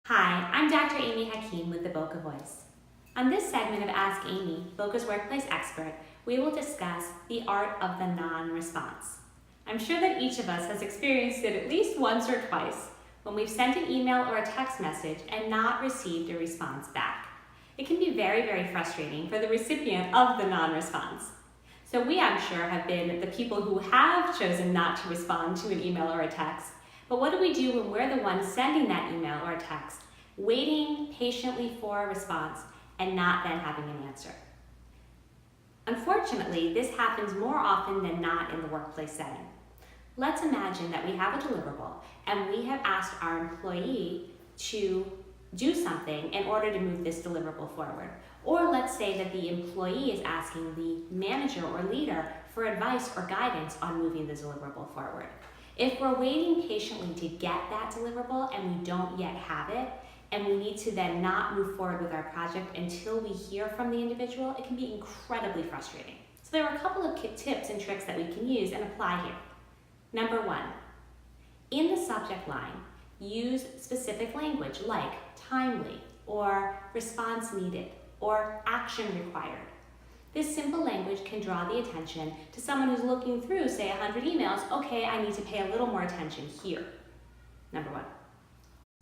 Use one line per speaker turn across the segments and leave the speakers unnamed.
Hi, I'm Dr. Amy Hakim with the Boca Voice. On this segment of Ask Amy, Boca's workplace expert, we will discuss the art of the non-response. I'm sure that each of us has experienced it at least once or twice when we've sent an email or a text message and not received a response back. It can be very frustrating for the recipient of the non-response. So we, I'm sure, have been the people who have chosen not to respond to an email or a text. But what do we do when we're the ones sending that email or a text, waiting patiently for a response and not then having an answer? Unfortunately, this happens more often than not in the workplace setting. Let's imagine that we have a deliverable and we have asked our employee to do something in order to move this deliverable forward. Or let's say that the employee is asking the manager or leader for advice or guidance on moving the deliverable forward. If we're waiting patiently to get that deliverable and we don't yet have it, and we need to then not move forward with our project until we hear from the individual, it can be incredibly frustrating. So there are a couple of tips and tricks that we can use and apply here. Number one, in the subject line, use specific language like timely or response needed or action required. This simple language can draw the attention to someone who's looking through, say, 100 emails. Okay, I need to pay a little more attention here. Number one.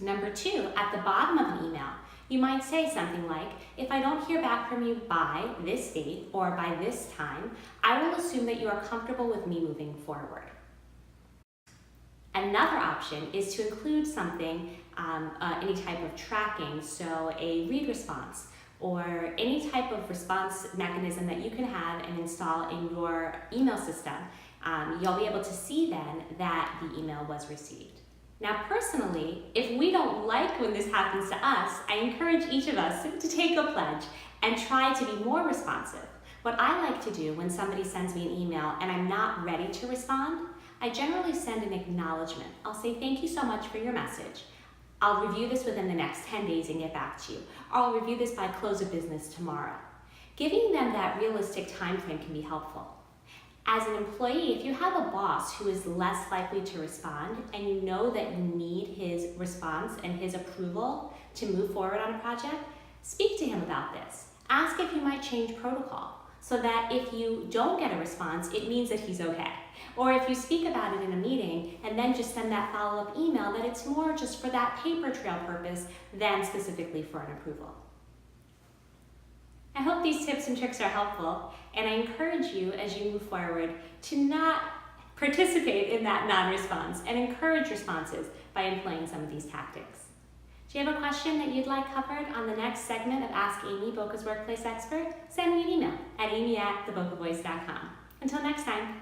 Number two, at the bottom of an email, you might say something like, if I don't hear back from you by this date or by this time, I will assume that you are comfortable with me moving forward. Another option is to include something, any type of tracking, so a read response, or any type of response mechanism that you can have and install in your email system. You'll be able to see then that the email was received. Now personally, if we don't like when this happens to us, I encourage each of us to take a pledge and try to be more responsive. What I like to do when somebody sends me an email and I'm not ready to respond, I generally send an acknowledgement. I'll say, thank you so much for your message. I'll review this within the next 10 days and get back to you. Or I'll review this by close of business tomorrow. Giving them that realistic time frame can be helpful. As an employee, if you have a boss who is less likely to respond and you know that you need his response and his approval to move forward on a project, speak to him about this. Ask if you might change protocol so that if you don't get a response, it means that he's okay. Or if you speak about it in a meeting and then just send that follow-up email, that it's more just for that paper trail purpose than specifically for an approval. I hope these tips and tricks are helpful, and I encourage you as you move forward to not participate in that non-response and encourage responses by employing some of these tactics. Do you have a question that you'd like covered on the next segment of Ask Amy, Boca's workplace expert? Send me an email at amy@thebocavoice.com. Until next time.